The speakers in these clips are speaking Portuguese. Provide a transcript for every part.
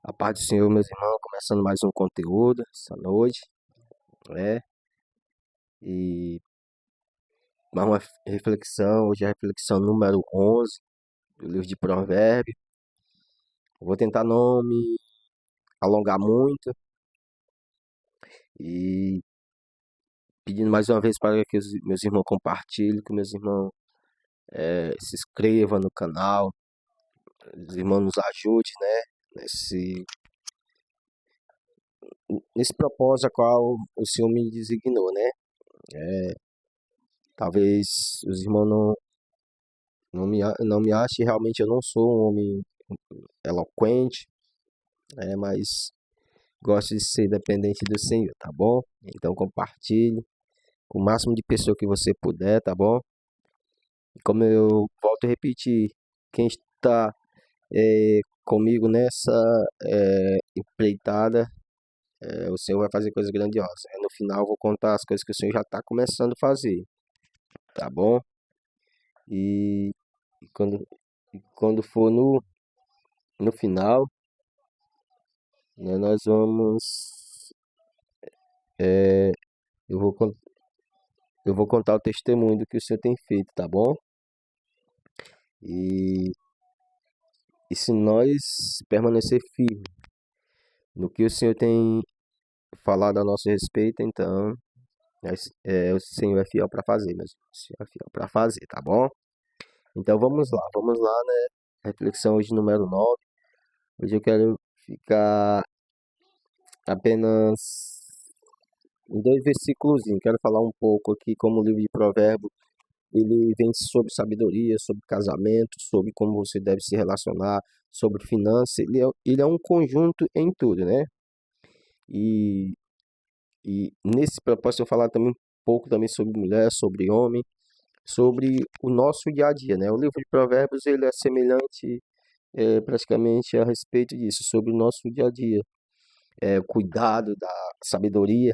A paz do Senhor, meus irmãos, começando mais um conteúdo essa noite, né? E mais uma reflexão, hoje é a reflexão número 11 do livro de Provérbios. Eu vou tentar não me alongar muito e pedindo mais uma vez para que os meus irmãos compartilhem, que meus irmãos se inscrevam no canal, os irmãos nos ajudem, né? Nesse propósito a qual o Senhor me designou, né? Talvez os irmãos não me achem, realmente eu não sou um homem eloquente, mas gosto de ser dependente do Senhor, tá bom? Então compartilhe com o máximo de pessoas que você puder, tá bom? E como eu volto a repetir, quem está comigo nessa empreitada, o Senhor vai fazer coisas grandiosas. No final eu vou contar as coisas que o Senhor já está começando a fazer, tá bom? E, e quando for no final, né, nós vamos. é, eu vou, con- eu vou contar o testemunho do que o Senhor tem feito, tá bom? E, e se nós permanecer firme no que o Senhor tem falado a nosso respeito, então o Senhor é fiel para fazer, mas o Senhor é fiel para fazer, tá bom? Então vamos lá, né? Reflexão hoje número 9. Hoje eu quero ficar apenas em dois versículos. Quero falar um pouco aqui como o livro de Provérbios ele vem sobre sabedoria, sobre casamento, sobre como você deve se relacionar, sobre finanças. Ele é um conjunto em tudo, né? E, e nesse propósito eu falar também um pouco também sobre mulher, sobre homem, sobre o nosso dia a dia, né? O livro de Provérbios ele é semelhante praticamente a respeito disso, sobre o nosso dia a dia. O cuidado da sabedoria,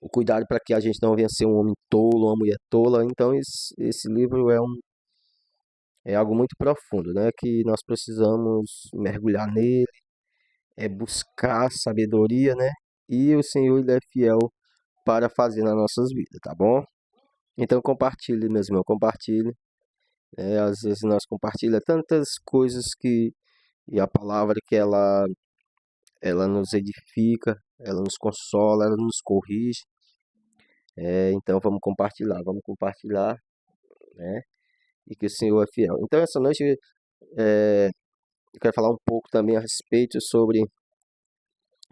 o cuidado para que a gente não venha ser um homem tolo, uma mulher tola. Então esse livro é algo muito profundo, né? Que nós precisamos mergulhar nele, buscar sabedoria, né? E o Senhor ele é fiel para fazer nas nossas vidas, tá bom? Então compartilhe, meus irmãos, compartilhe. Às vezes nós compartilhamos tantas coisas e a palavra que ela nos edifica, ela nos consola, ela nos corrige. Então vamos compartilhar, né? E que o Senhor é fiel. Então essa noite é, eu quero falar um pouco também a respeito sobre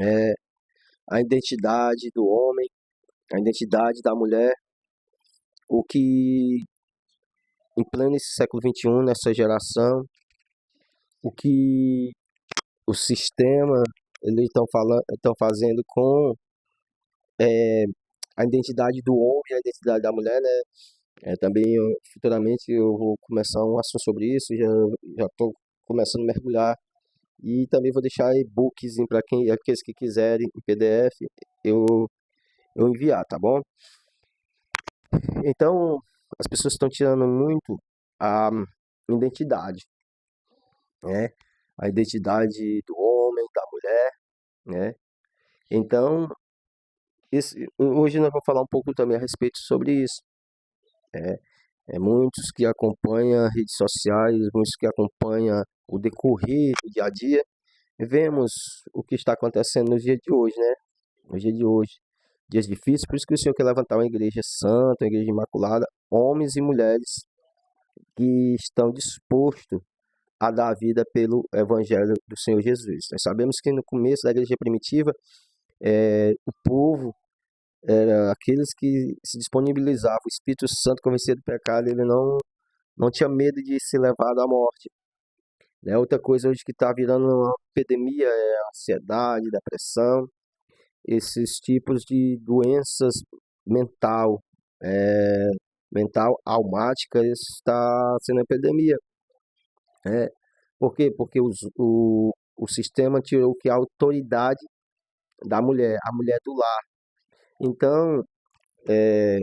é, a identidade do homem, a identidade da mulher, o que em pleno século XXI, nessa geração, o que o sistema eles estão fazendo com a identidade do homem e a identidade da mulher, né? Também futuramente eu vou começar um assunto sobre isso, já estou começando a mergulhar e também vou deixar e-books para aqueles que quiserem em PDF eu eu enviar, tá bom? Então, as pessoas estão tirando muito a identidade, né? A identidade do homem, da mulher, né? Então, hoje nós vamos falar um pouco também a respeito sobre isso. Muitos que acompanham redes sociais, muitos que acompanham o decorrer do dia a dia, vemos o que está acontecendo no dia de hoje, né? No dia de hoje. Dias difíceis, por isso que o Senhor quer levantar uma igreja santa, uma igreja imaculada, homens e mulheres que estão dispostos a dar a vida pelo Evangelho do Senhor Jesus. Nós sabemos que no começo da igreja primitiva, o povo era aqueles que se disponibilizavam, o Espírito Santo convencido do pecado, ele não tinha medo de ser levado à morte. Né? Outra coisa hoje que está virando uma epidemia é a ansiedade, depressão, esses tipos de doenças mental, é, mental almática, isso está sendo epidemia. Né? Por quê? Porque o sistema tirou que a autoridade da mulher, a mulher do lar. Então,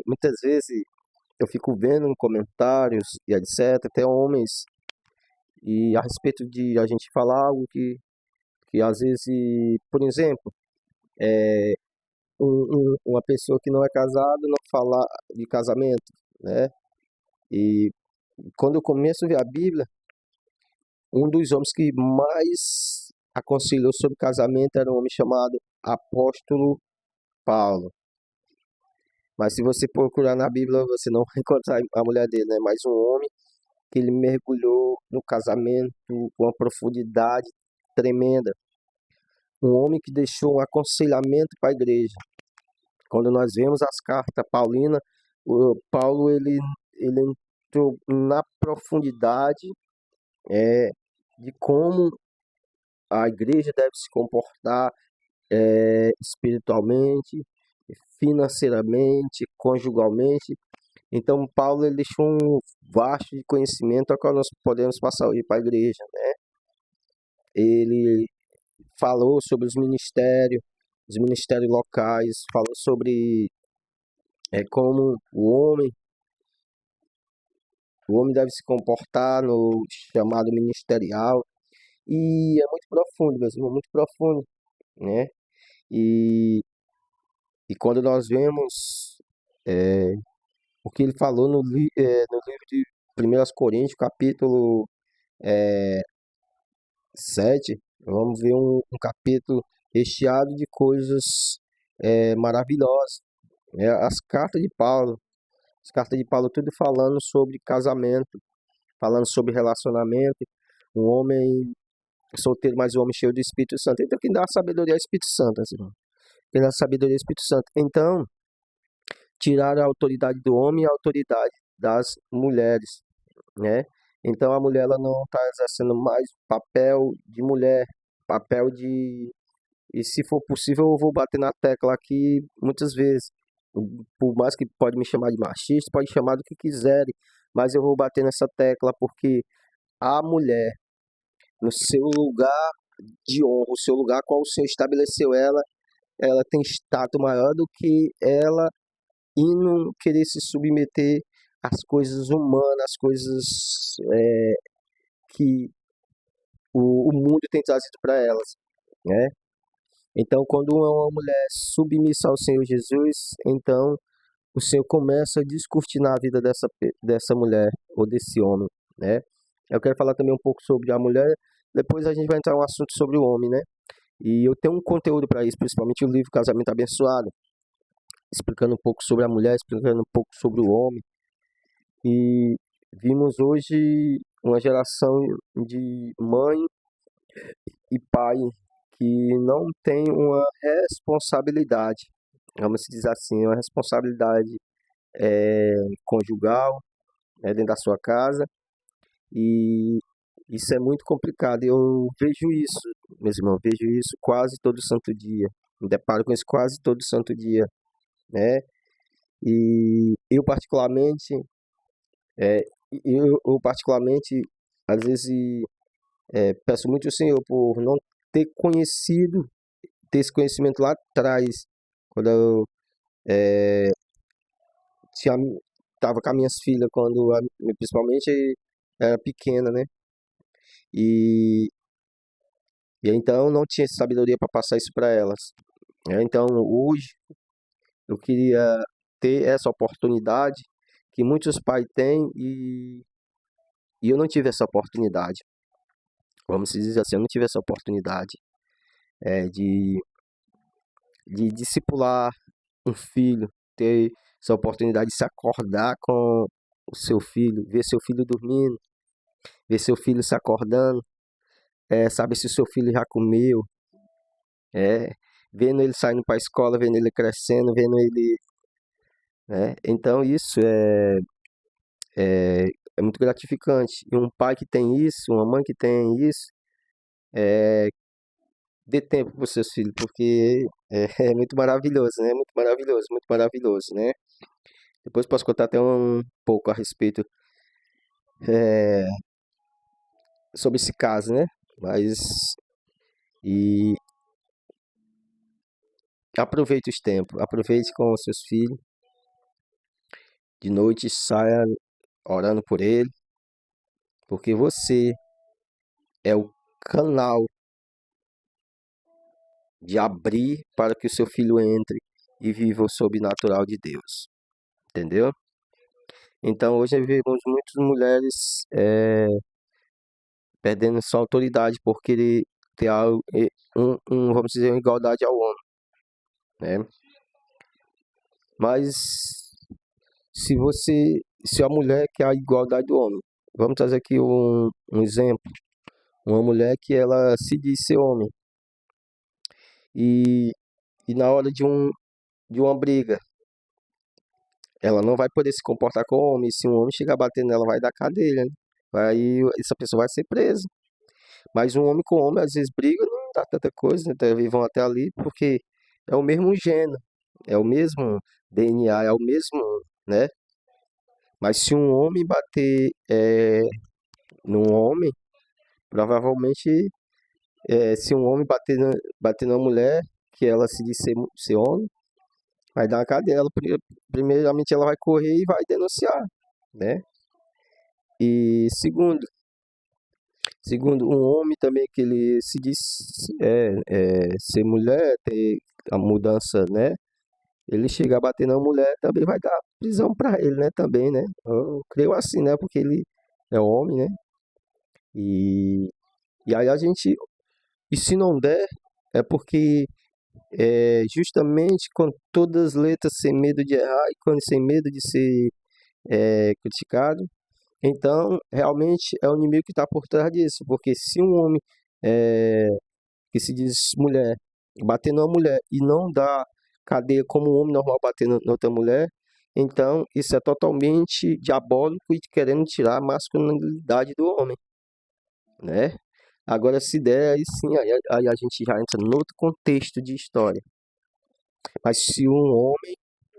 muitas vezes eu fico vendo em comentários e etc, até homens, e a respeito de a gente falar algo que às vezes, por exemplo, uma pessoa que não é casada não fala de casamento, né? E quando eu começo a ver a Bíblia, um dos homens que mais aconselhou sobre casamento era um homem chamado Apóstolo Paulo. Mas se você procurar na Bíblia, você não vai encontrar a mulher dele, né? Mas um homem que ele mergulhou no casamento com uma profundidade tremenda. Um homem que deixou um aconselhamento para a igreja. Quando nós vemos as cartas paulinas, o Paulo ele entrou na profundidade de como a igreja deve se comportar espiritualmente, financeiramente, conjugalmente. Então, Paulo ele deixou um vasto de conhecimento ao qual nós podemos passar hoje para a igreja, né? Ele falou sobre os ministérios locais, falou sobre como o homem deve se comportar no chamado ministerial. E é muito profundo, meus irmãos, muito profundo, né? E, e quando nós vemos é, o que ele falou no livro de 1 Coríntios, capítulo 7, vamos ver um capítulo recheado de coisas maravilhosas, né? As cartas de Paulo tudo falando sobre casamento, falando sobre relacionamento, um homem solteiro, mas um homem cheio do Espírito Santo. Então, quem dá a sabedoria é o Espírito Santo, assim, quem dá a sabedoria é o Espírito Santo. Então, tirar a autoridade do homem e a autoridade das mulheres, né? Então, a mulher ela não está exercendo mais papel de mulher, papel de. E se for possível, eu vou bater na tecla aqui muitas vezes. Por mais que pode me chamar de machista, pode chamar do que quiserem, mas eu vou bater nessa tecla porque a mulher, no seu lugar de honra, o seu lugar qual o Senhor estabeleceu ela tem status maior do que ela e não querer se submeter às coisas humanas, às coisas que o mundo tem trazido para elas, né? Então, quando uma mulher submissa ao Senhor Jesus, então o Senhor começa a descortinar a vida dessa mulher ou desse homem, né? Eu quero falar também um pouco sobre a mulher, depois a gente vai entrar em um assunto sobre o homem, né? E eu tenho um conteúdo para isso, principalmente o livro Casamento Abençoado, explicando um pouco sobre a mulher, explicando um pouco sobre o homem. E vimos hoje uma geração de mãe e pai que não tem uma responsabilidade, vamos dizer assim, uma responsabilidade conjugal, dentro da sua casa. E isso é muito complicado. Eu vejo isso, meus irmãos, vejo isso quase todo santo dia. Me deparo com isso quase todo santo dia, né? E eu particularmente, é, eu particularmente, às vezes, peço muito ao Senhor por não ter conhecido, ter esse conhecimento lá atrás, quando eu tinha, tava com as minhas filhas, principalmente era pequena, né? E, e então eu não tinha sabedoria para passar isso para elas, né? Então hoje eu queria ter essa oportunidade que muitos pais têm e eu não tive essa oportunidade. Vamos dizer assim, eu não tive essa oportunidade é, de, de discipular um filho, ter essa oportunidade de se acordar com o seu filho, ver seu filho dormindo, ver seu filho se acordando, saber se o seu filho já comeu, é, vendo ele saindo para a escola, vendo ele crescendo, vendo ele, né? Então isso é, é muito gratificante. E um pai que tem isso, uma mãe que tem isso, dê tempo para os seus filhos, porque é muito maravilhoso, né? Muito maravilhoso, né? Depois posso contar até um pouco a respeito é, sobre esse caso, né? Mas e aproveite os tempos, aproveite com os seus filhos. De noite saia orando por ele, porque você é o canal de abrir para que o seu filho entre e viva o sobrenatural de Deus, entendeu? Então hoje vemos muitas mulheres perdendo sua autoridade por querer ter algo, vamos dizer, uma igualdade ao homem, né? Mas se a mulher quer a igualdade do homem, vamos trazer aqui um exemplo, uma mulher que ela se diz ser homem e, e na hora de uma briga, ela não vai poder se comportar como homem, se um homem chegar batendo nela, vai dar cadeia, né? Aí essa pessoa vai ser presa. Mas um homem com homem, às vezes briga, não dá tanta coisa, né? Então, eles vão até ali porque é o mesmo gênero, é o mesmo DNA, é o mesmo, né? Mas se um homem bater num homem, provavelmente, se um homem bater numa mulher, que ela se diz ser homem, vai dar uma cadeia. Primeiramente, ela vai correr e vai denunciar, né? E segundo um homem também que ele se diz ser mulher, ter a mudança, né? Ele chegar a bater na mulher também vai dar prisão para ele, né? Também, né? Eu creio assim, né? Porque ele é homem, né? E, e aí a gente, e se não der, é porque justamente com todas as letras sem medo de errar e sem medo de ser criticado, então realmente é o inimigo que está por trás disso, porque se um homem é, que se diz mulher, bater numa mulher e não dá cadeia como um homem normal batendo na outra mulher, então isso é totalmente diabólico e querendo tirar a masculinidade do homem, né? Agora, se der, aí sim, aí a gente já entra no outro contexto de história. Mas se um homem,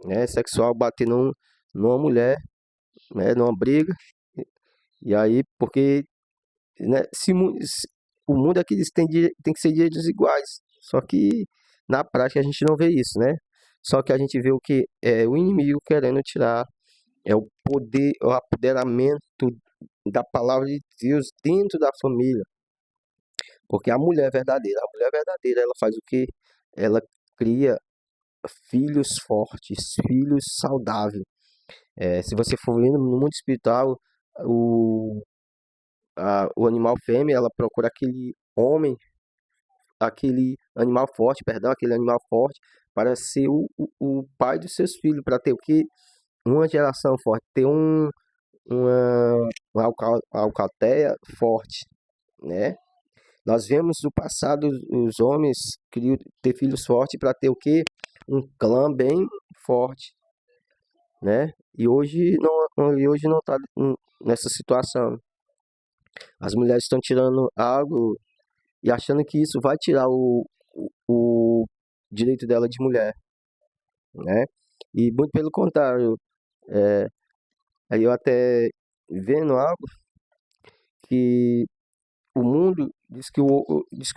né, sexual bater numa mulher, né, numa briga, e aí, porque né? O mundo é que eles tem que ser direitos iguais. Só que na prática a gente não vê isso, né? Só que a gente vê o que é o inimigo querendo tirar é o poder, o apoderamento da palavra de Deus dentro da família. Porque a mulher verdadeira, ela faz o que? Ela cria filhos fortes, filhos saudáveis. Se você for vendo no mundo espiritual, o, o animal fêmea, ela procura aquele animal forte, perdão, aquele animal forte, para ser o pai dos seus filhos, para ter o que? Uma geração forte, ter uma alcateia forte, né? Nós vemos no passado os homens queriam ter filhos fortes para ter o que? Um clã bem forte, né? E hoje não está nessa situação. As mulheres estão tirando algo e achando que isso vai tirar o direito dela de mulher, né? E muito pelo contrário, é, aí eu até vendo algo que o mundo diz que o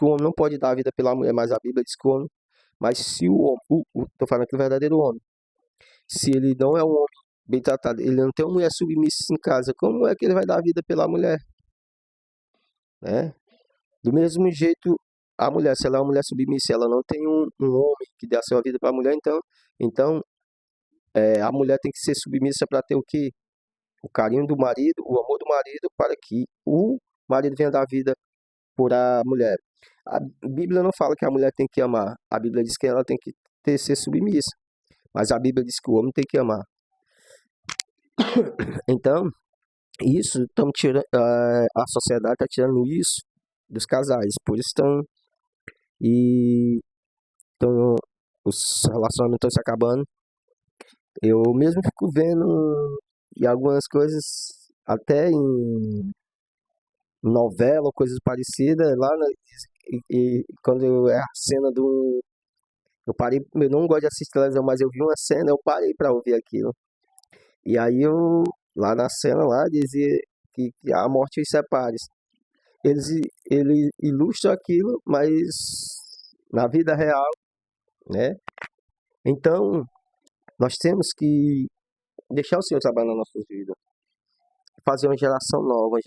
homem não pode dar a vida pela mulher, mas a Bíblia diz que o homem, mas se o homem, tô falando aqui o verdadeiro homem, se ele não é um homem bem tratado, ele não tem uma mulher submissa em casa, como é que ele vai dar a vida pela mulher, né? Do mesmo jeito, a mulher, se ela é uma mulher submissa, ela não tem um homem que dê a sua vida para a mulher, então a mulher tem que ser submissa para ter o quê? O carinho do marido, o amor do marido, para que o marido venha dar vida por a mulher. A Bíblia não fala que a mulher tem que amar, a Bíblia diz que ela tem que ser submissa, mas a Bíblia diz que o homem tem que amar. Então, isso estão tirando, a sociedade está tirando isso dos casais, por isso e estão os relacionamentos estão se acabando. Eu mesmo fico vendo e algumas coisas até em novela ou coisas parecidas lá quando é a cena do eu parei, eu não gosto de assistir televisão, mas eu vi uma cena, eu parei para ouvir aquilo. E aí eu lá na cena lá dizia que a morte os separe. Eles ele ilustra aquilo, mas na vida real, né? Então, nós temos que deixar o Senhor trabalhar na nossa vida, fazer uma geração nova,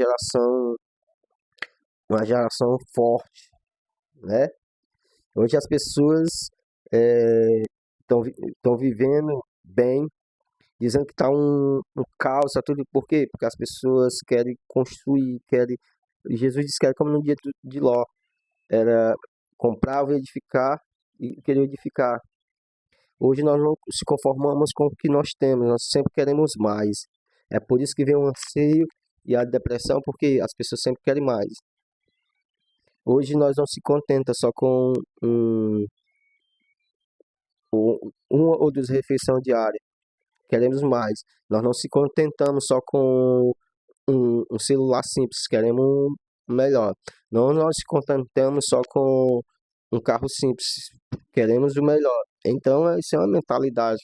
uma geração forte, né? Hoje as pessoas estão vivendo bem, dizendo que está um caos, tá tudo. Por quê? Porque as pessoas querem construir, querem. E Jesus disse que era como no dia de Ló, era comprava, edificar e querer edificar. Hoje nós não se conformamos com o que nós temos, nós sempre queremos mais. É por isso que vem o anseio e a depressão, porque as pessoas sempre querem mais. Hoje nós não se contenta só com uma ou duas refeições diárias, queremos mais. Nós não se contentamos só com um celular simples, queremos um melhor. Não nós se contentamos só com um carro simples, queremos o melhor. Então, isso é uma mentalidade.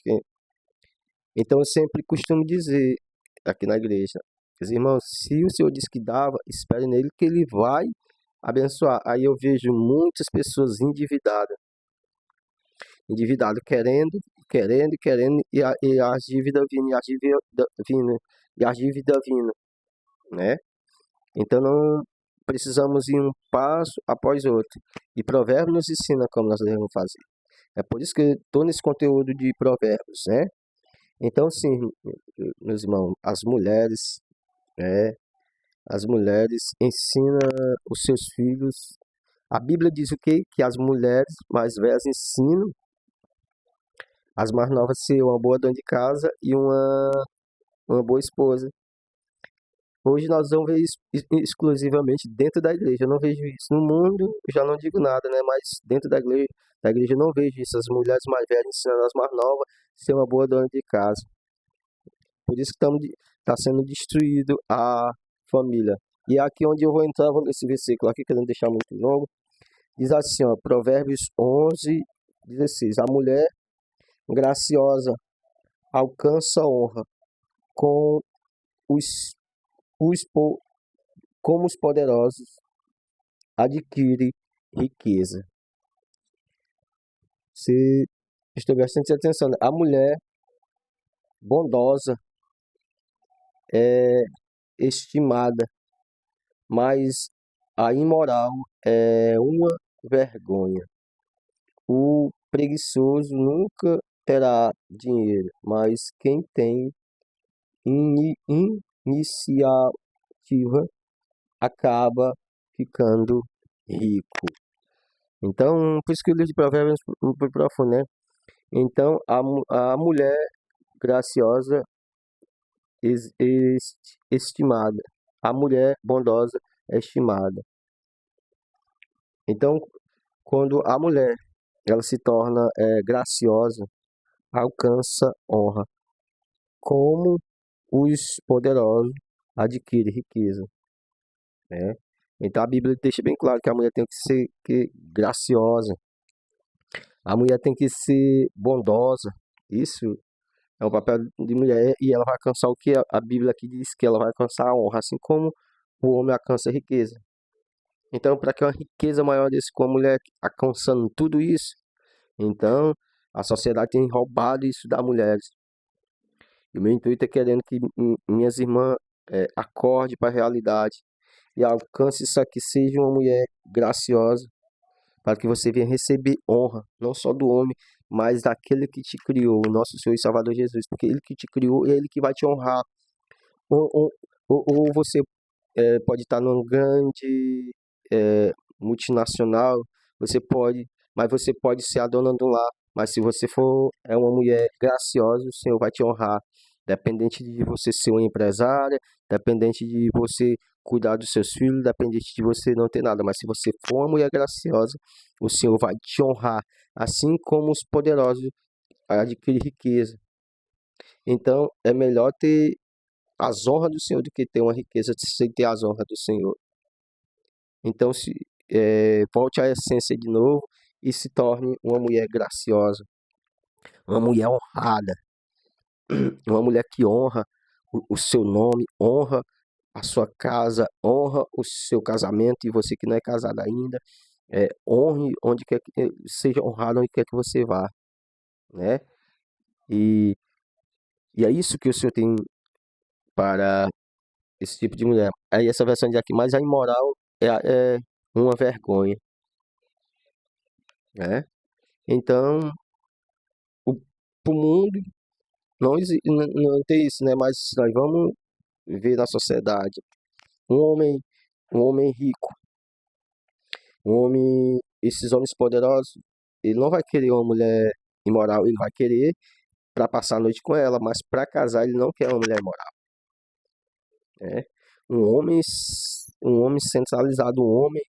Então, eu sempre costumo dizer aqui na igreja, os irmãos, se o Senhor diz que dava, espere nele que ele vai abençoar. Aí eu vejo muitas pessoas endividadas querendo, e as dívidas vindo, e as dívidas vindo, né? Então não precisamos ir um passo após outro. E Provérbios nos ensina como nós devemos fazer. É por isso que eu estou nesse conteúdo de Provérbios, né? Então, sim, meus irmãos, né? As mulheres ensinam os seus filhos. A Bíblia diz o quê? Que as mulheres mais velhas ensinam as mais novas a ser uma boa dona de casa e uma boa esposa. Hoje nós vamos ver isso exclusivamente dentro da igreja. Eu não vejo isso no mundo, eu já não digo nada, né? Mas dentro da igreja eu não vejo isso. As mulheres mais velhas ensinando as mais novas a ser uma boa dona de casa. Por isso que está sendo destruído a família. E aqui onde eu vou entrar, vou nesse versículo aqui, querendo deixar muito longo. Diz assim, ó, Provérbios 11:16. A mulher graciosa alcança honra com os, os, como os poderosos adquire riqueza. Se estou bastante atenção, né? A mulher bondosa é estimada, mas a imoral é uma vergonha. O preguiçoso nunca terá dinheiro, mas quem tem iniciativa acaba ficando rico. Então, por isso que o livro de Provérbios é muito profundo, né? Então, a mulher graciosa, estimada. A mulher bondosa é estimada. Então, quando a mulher ela se torna graciosa, alcança honra, como os poderosos adquirem riqueza, né? Então a Bíblia deixa bem claro que a mulher tem que ser graciosa, a mulher tem que ser bondosa. Isso é o papel de mulher e ela vai alcançar o que a Bíblia aqui diz que ela vai alcançar a honra, assim como o homem alcança a riqueza. Então, para que uma riqueza maior desse com a mulher alcançando tudo isso, então a sociedade tem roubado isso das mulheres. E o meu intuito é querendo que minhas irmãs acorde para a realidade e alcance isso aqui, seja uma mulher graciosa, para que você venha receber honra, não só do homem, mas daquele que te criou, o nosso Senhor e Salvador Jesus, porque ele que te criou, é ele que vai te honrar. Ou, ou, ou você pode estar num grande multinacional, você pode, mas você pode ser a dona do lar. Mas se você for uma mulher graciosa, o Senhor vai te honrar. Dependente de você ser uma empresária, dependente de você cuidar dos seus filhos, dependente de você não ter nada. Mas se você for uma mulher graciosa, o Senhor vai te honrar, assim como os poderosos adquirem riqueza. Então, é melhor ter as honras do Senhor do que ter uma riqueza sem ter as honras do Senhor. Então, volte à essência de novo e se torne uma mulher graciosa, uma mulher honrada, uma mulher que honra o seu nome, honra a sua casa, honra o seu casamento, e você que não é casado ainda, honre onde quer que seja honrado onde quer que você vá, né? E, e é isso que o Senhor tem para esse tipo de mulher. Aí essa versão de aqui, mas a imoral é uma vergonha. né? Então, para o mundo não tem isso, né? Mas nós vamos ver na sociedade um homem, um homem rico, esses homens poderosos, ele não vai querer uma mulher imoral, ele vai querer para passar a noite com ela, mas para casar ele não quer uma mulher imoral, né? Um homem centralizado, um homem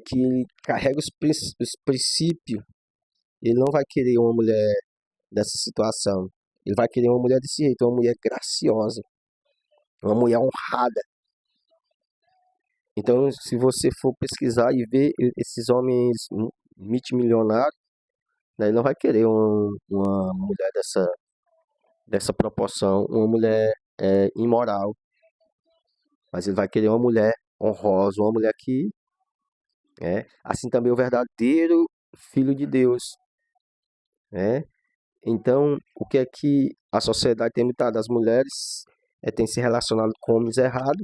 que carrega os princípios, ele não vai querer uma mulher dessa situação. Ele vai querer uma mulher desse jeito, uma mulher graciosa, uma mulher honrada. Então, se você for pesquisar e ver esses homens multimilionários, né, ele não vai querer uma mulher dessa proporção, uma mulher imoral, mas ele vai querer uma mulher honrosa, uma mulher que assim também o verdadeiro filho de Deus, né? Então, o que é que a sociedade tem imitado? As mulheres têm se relacionado com homens errados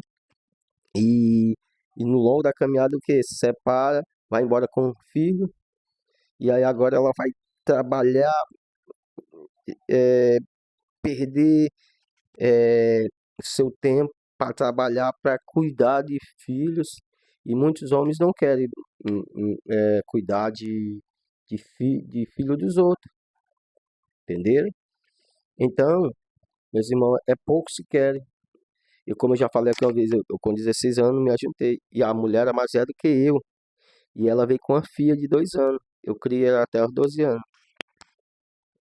e, e no longo da caminhada o que? Se separa, vai embora com o filho e aí agora ela vai trabalhar, é, perder é, seu tempo para trabalhar, para cuidar de filhos e muitos homens não querem cuidar de filho dos outros, entenderam? Então, meus irmãos, é pouco se querem. E como eu já falei aqui uma vez, eu com 16 anos me ajuntei. E a mulher era mais velha do que eu. E ela veio com uma filha de 2 anos. Eu criei ela até os 12 anos,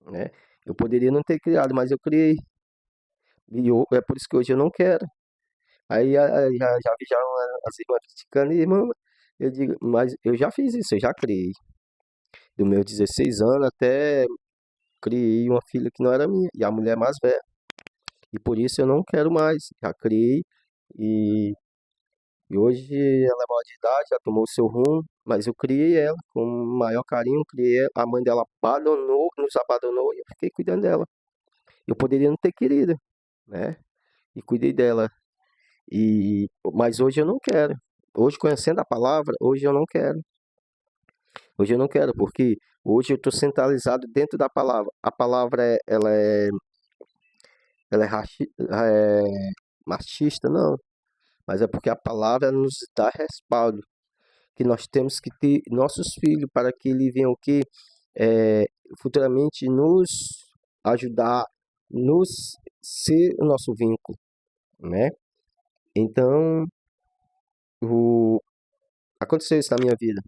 né? Eu poderia não ter criado, mas eu criei. É por isso que hoje eu não quero. Aí já vi já as irmãs criticando, e, irmã, eu digo, mas eu já fiz isso, eu já criei. Do meus 16 anos até criei uma filha que não era minha. E a mulher mais velha. E por isso eu não quero mais. Já criei e E hoje ela é maior de idade, já tomou o seu rumo, mas eu criei ela com o maior carinho, criei ela. A mãe dela abandonou, nos abandonou e eu fiquei cuidando dela. Eu poderia não ter querido, né? E cuidei dela. Mas hoje eu não quero. Hoje, conhecendo a palavra, hoje eu não quero. Hoje eu não quero, porque hoje eu estou centralizado dentro da palavra. A palavra ela é machista, não. Mas é porque a palavra nos dá respaldo. Que nós temos que ter nossos filhos para que eles venham o que é, futuramente nos ajudar, nos ser o nosso vínculo, né? Então, o, aconteceu isso na minha vida,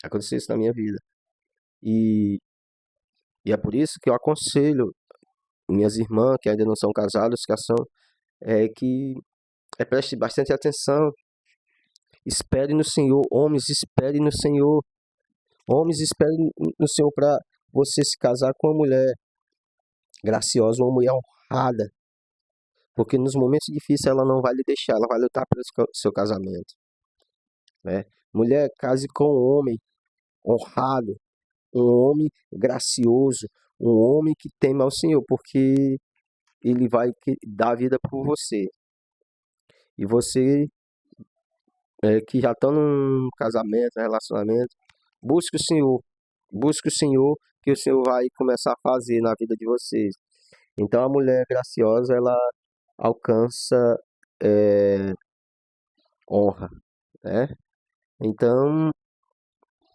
aconteceu isso na minha vida e, e é por isso que eu aconselho minhas irmãs que ainda não são casadas, que preste bastante atenção, espere no Senhor, homens, espere no Senhor, homens, espere no Senhor para você se casar com uma mulher graciosa, uma mulher honrada, porque nos momentos difíceis ela não vai lhe deixar, ela vai lutar pelo seu casamento, né? Mulher, case com um homem honrado, um homem gracioso, um homem que teme ao Senhor, porque ele vai dar vida por você. E você que já está num casamento, relacionamento, busque o Senhor, busque o Senhor, que o Senhor vai começar a fazer na vida de vocês. Então a mulher graciosa, ela alcança é, honra, né? Então,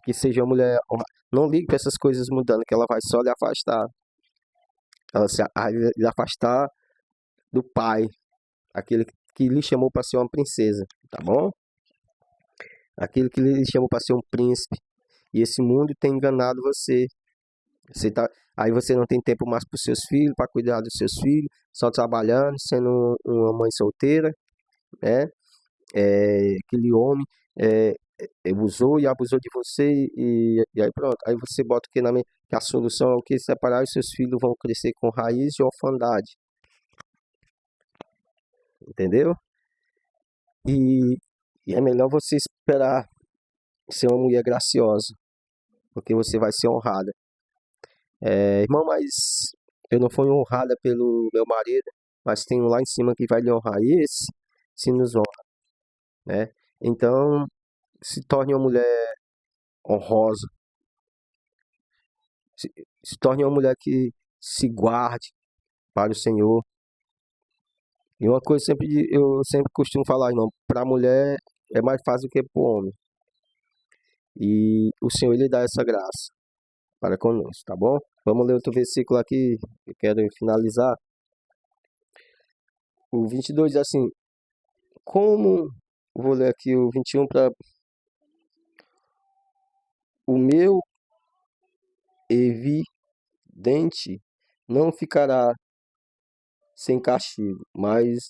que seja uma mulher honrada. Não ligue para essas coisas mudando, que ela vai só lhe afastar. Lhe afastar do pai, aquele que lhe chamou para ser uma princesa, tá bom? Aquele que lhe chamou para ser um príncipe. E esse mundo tem enganado você. Aí você não tem tempo mais para os seus filhos, para cuidar dos seus filhos, só trabalhando, sendo uma mãe solteira, né? Aquele homem é, usou e abusou de você e aí pronto. Aí você bota que, que a solução é o que? Separar os seus filhos vão crescer com raiz de orfandade, entendeu? E, e é melhor você esperar ser uma mulher graciosa, porque você vai ser honrada. Irmão, mas eu não fui honrada pelo meu marido, mas tem um lá em cima que vai lhe honrar. E esse se nos honra, né? Então, se torne uma mulher honrosa, se, se torne uma mulher que se guarde para o Senhor. E uma coisa eu sempre costumo falar, irmão, para a mulher é mais fácil do que para o homem. E o Senhor lhe dá essa graça para conosco, tá bom? Vamos ler outro versículo aqui, eu quero finalizar. O 22 diz assim: como, vou ler aqui o 21 para o meu evidente não ficará sem castigo, mas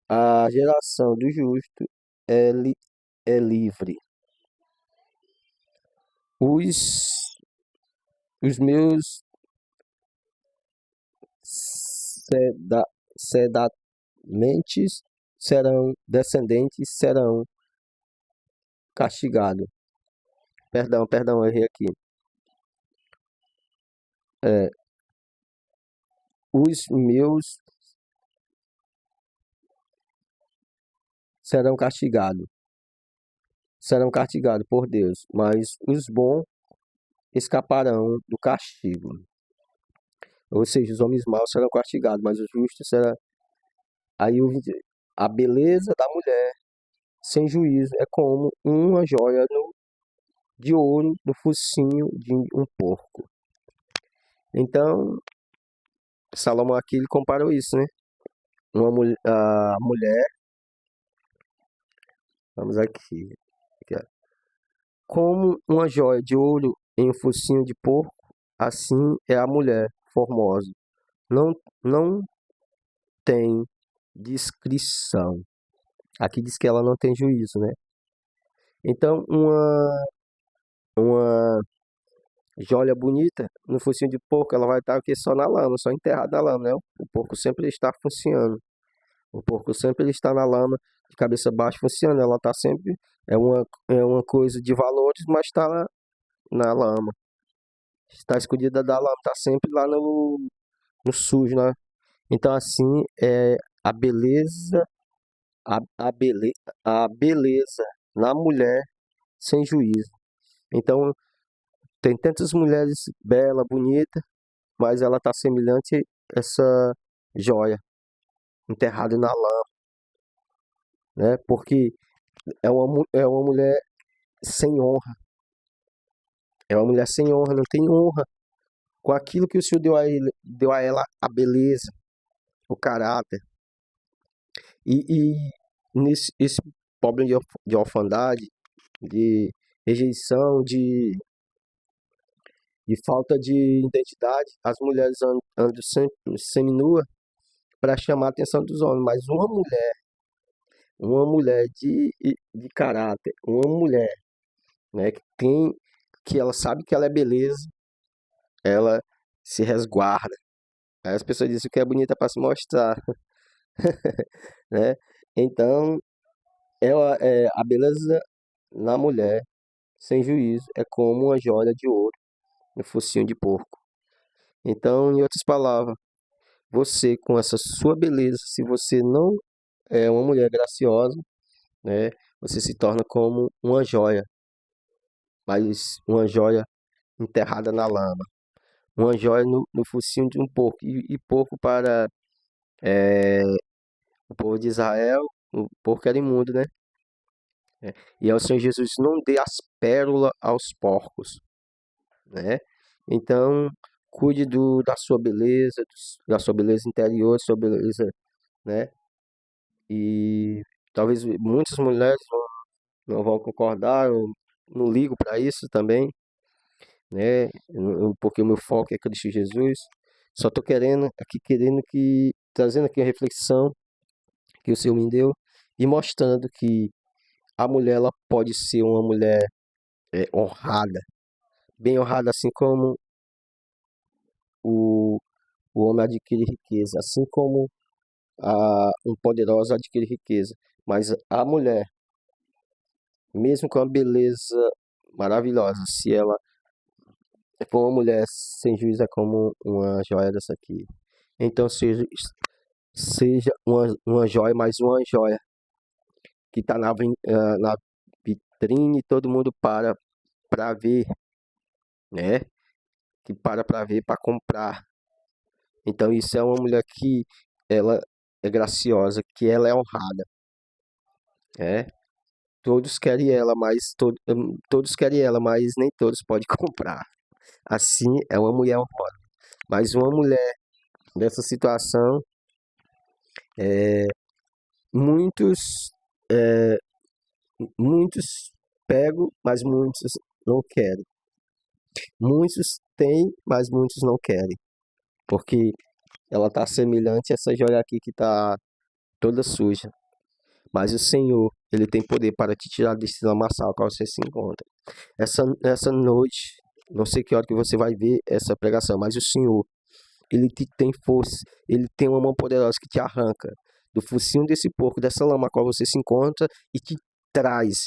a geração do justo é livre. Os, os meus seda, sedamentes descendentes serão castigados. Perdão, errei aqui. É, os meus serão castigados por Deus, mas os bons escaparão do castigo. Ou seja, os homens maus serão castigados, mas os justos serão. Aí a beleza da mulher sem juízo é como uma joia de ouro no focinho de um porco. Então, Salomão aqui ele comparou isso, né? A mulher, vamos aqui, ó. Como uma joia de ouro em um focinho de porco, assim é a mulher formosa. Não, não tem discrição. Aqui diz que ela não tem juízo, né? Então, uma joia bonita no focinho de porco, ela vai estar aqui só na lama, só enterrada na lama, né? O porco sempre está funcionando. O porco sempre ele está na lama, de cabeça baixa, funcionando. Ela está sempre, é uma coisa de valores, mas está na lama. Está escondida da lama, está sempre lá no sujo, né? Então, assim, é a beleza, a, a, bele, a beleza na mulher sem juízo. Então, tem tantas mulheres belas, bonitas, mas ela está semelhante a essa joia enterrada na lama, né? Porque é uma mulher sem honra. É uma mulher sem honra, não tem honra com aquilo que o Senhor deu a ela a beleza, o caráter. E nesse esse problema de orfandade, de rejeição, de falta de identidade, as mulheres andam sempre seminua para chamar a atenção dos homens, mas uma mulher de caráter, uma mulher, né, que ela sabe que ela é beleza, ela se resguarda. Aí as pessoas dizem que é bonita para se mostrar, né? Então, a beleza na mulher sem juízo é como uma joia de ouro no focinho de porco. Então, em outras palavras, você com essa sua beleza, se você não é uma mulher graciosa, né, você se torna como uma joia, mas uma joia enterrada na lama, uma joia no focinho de um porco. E porco para é, o povo de Israel, o porco era imundo, né? E ao Senhor Jesus não dê as pérolas aos porcos, né? Então, cuide da sua beleza, da sua beleza interior, da sua beleza, né? E talvez muitas mulheres não vão concordar, eu não ligo para isso também, né? Porque o meu foco é Cristo Jesus. Só estou querendo que trazendo aqui a reflexão que o Senhor me deu e mostrando que a mulher ela pode ser uma mulher honrada, bem honrada, assim como o, o homem adquire riqueza, assim como um poderoso adquire riqueza. Mas a mulher, mesmo com a beleza maravilhosa, se ela for uma mulher sem juízo, é como uma joia dessa aqui. Então seja uma joia, mais uma joia que está na vitrine, todo mundo para ver, né? que para ver para comprar. Então isso é uma mulher que ela é graciosa, que ela é honrada, é. Todos querem ela, mas todos querem ela, mas nem todos podem comprar. Assim é uma mulher honrada. Mas uma mulher nessa situação, é, muitos, é, muitos pegam, mas muitos não querem. Muitos têm, mas muitos não querem. Porque ela está semelhante a essa joia aqui que está toda suja. Mas o Senhor, Ele tem poder para te tirar desse lamaçal qual você se encontra. Essa noite, não sei que hora que você vai ver essa pregação, mas o Senhor, Ele tem força, Ele tem uma mão poderosa que te arranca do focinho desse porco, dessa lama a qual você se encontra e te traz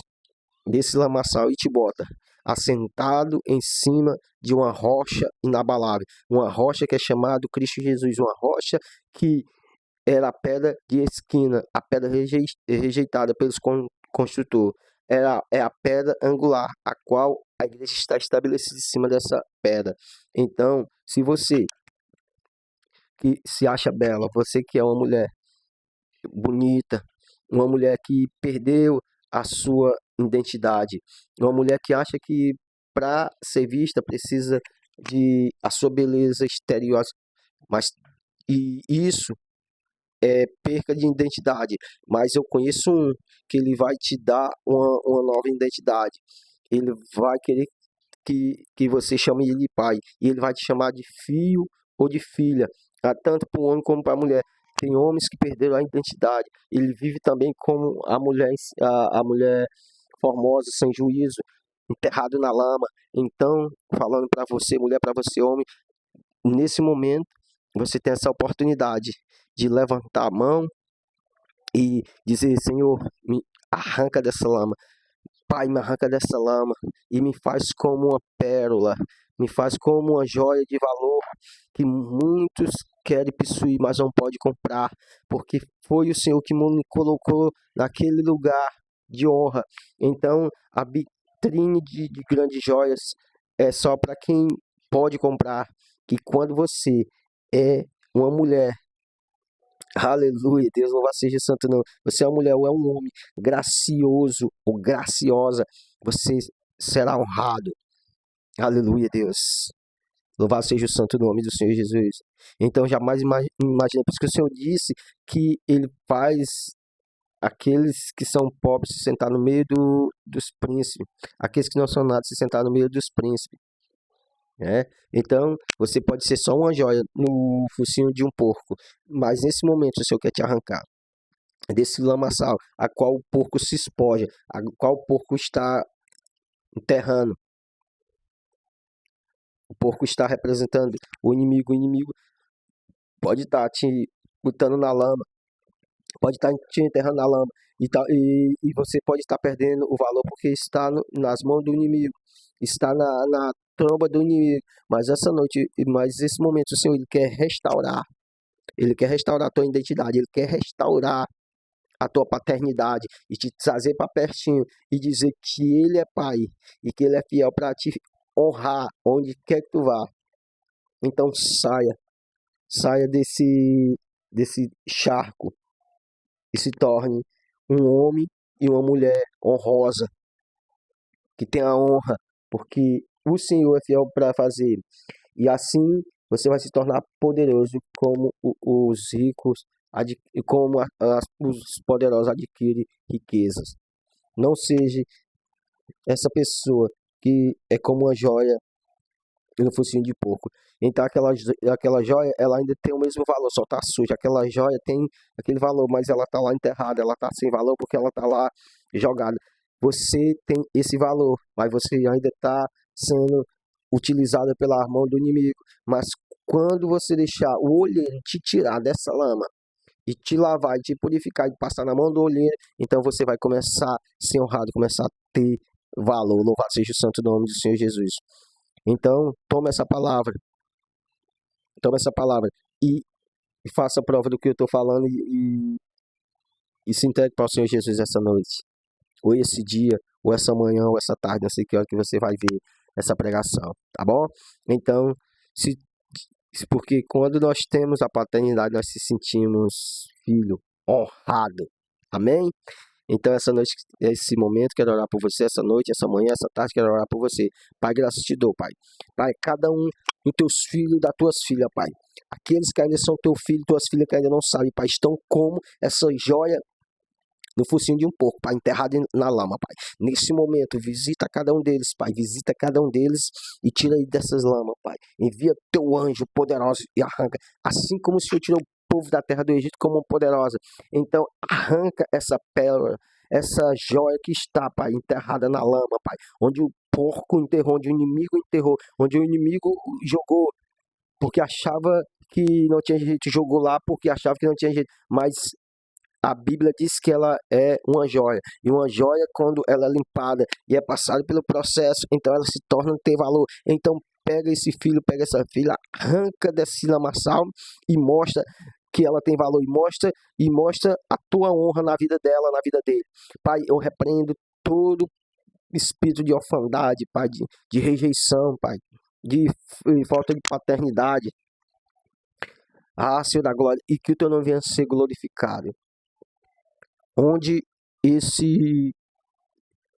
desse lamaçal e te bota assentado em cima de uma rocha inabalável, uma rocha que é chamada Cristo Jesus, uma rocha que era a pedra de esquina, a pedra rejeitada pelos construtores. É a pedra angular, a qual a igreja está estabelecida em cima dessa pedra. Então, se você que se acha bela, você que é uma mulher bonita, uma mulher que perdeu a sua identidade, uma mulher que acha que para ser vista precisa de a sua beleza exterior, mas e isso é perca de identidade. Mas eu conheço um que ele vai te dar uma nova identidade. Ele vai querer que você chame ele de pai. E ele vai te chamar de filho ou de filha. Tanto para o homem como para a mulher. Tem homens que perderam a identidade. Ele vive também como a mulher formosa, sem juízo, enterrado na lama. Então, falando para você, mulher, para você, homem, nesse momento, você tem essa oportunidade de levantar a mão e dizer: Senhor, me arranca dessa lama. Pai, me arranca dessa lama e me faz como uma pérola, me faz como uma joia de valor que muitos querem possuir, mas não pode comprar, porque foi o Senhor que me colocou naquele lugar de honra. Então, a vitrine de grandes joias é só para quem pode comprar. Que quando você é uma mulher, aleluia, Deus louvado seja santo não. Você é uma mulher ou é um homem gracioso ou graciosa, você será honrado. Aleluia, Deus. Louvado seja o santo nome do Senhor Jesus. Então jamais imagina, por isso que o Senhor disse que Ele faz aqueles que são pobres se sentar no meio dos príncipes, aqueles que não são nada se sentar no meio dos príncipes. Né? Então, você pode ser só uma joia no focinho de um porco, mas nesse momento o Senhor quer te arrancar desse lamaçal, a qual o porco se espoja, a qual o porco está enterrando. O porco está representando o inimigo. O inimigo pode estar te botando na lama, pode estar te enterrando na lama, e você pode estar perdendo o valor porque está nas mãos do inimigo, está na tromba do inimigo. Mas essa noite, mas esse momento, o Senhor Ele quer restaurar a tua identidade, Ele quer restaurar a tua paternidade e te trazer para pertinho e dizer que Ele é Pai e que Ele é fiel para te honrar onde quer que tu vá. Então saia desse charco e se torne um homem e uma mulher honrosa, que tenha honra, porque o Senhor é fiel para fazer. E assim você vai se tornar poderoso como os ricos, como os poderosos adquirem riquezas. Não seja essa pessoa que é como uma joia no focinho de porco. Então aquela joia, ela ainda tem o mesmo valor, só está suja. Aquela joia tem aquele valor, mas ela está lá enterrada, ela está sem valor porque ela está lá jogada. Você tem esse valor, mas você ainda está sendo utilizada pela mão do inimigo. Mas quando você deixar o olheiro te tirar dessa lama e te lavar, e te purificar, e passar na mão do olheiro, então você vai começar a ser honrado, começar a ter valor. Louvado seja o santo nome do Senhor Jesus. Então, toma essa palavra e faça prova do que eu estou falando e se entregue para o Senhor Jesus essa noite, ou esse dia, ou essa manhã, ou essa tarde, não sei que hora que você vai ver essa pregação, tá bom? Então, Se, porque quando nós temos a paternidade, nós se sentimos filho, honrado. Amém? Então, essa noite, esse momento, quero orar por você, essa noite, essa manhã, essa tarde, quero orar por você. Pai, graças te dou, Pai. Pai, cada um dos teus filhos, das tuas filhas, Pai. Aqueles que ainda são teu filho, tuas filhas que ainda não sabem, Pai, estão como essa joia no focinho de um porco, Pai, enterrado na lama, Pai. Nesse momento, visita cada um deles, Pai. Visita cada um deles e tira aí dessas lamas, Pai. Envia teu anjo poderoso e arranca. Assim como o Senhor tirou o povo da terra do Egito como poderosa. Então, arranca essa pérola, essa joia que está, Pai, enterrada na lama, Pai. Onde o porco enterrou, onde o inimigo enterrou, onde o inimigo jogou, porque achava que não tinha jeito, jogou lá porque achava que não tinha jeito. Mas a Bíblia diz que ela é uma joia. E uma joia, quando ela é limpada e é passada pelo processo, então ela se torna ter valor. Então pega esse filho, pega essa filha, arranca desse lamaçal e mostra que ela tem valor. E mostra a tua honra na vida dela, na vida dele. Pai, eu repreendo todo espírito de orfandade, Pai, de rejeição, Pai, de falta de paternidade. Ah, Senhor da glória, e que o teu nome venha a ser glorificado. Onde esse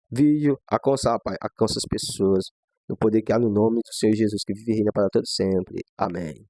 vídeo alcançar, Pai, alcança as pessoas, no poder que há no nome do Senhor Jesus, que vive e reina para todo sempre. Amém.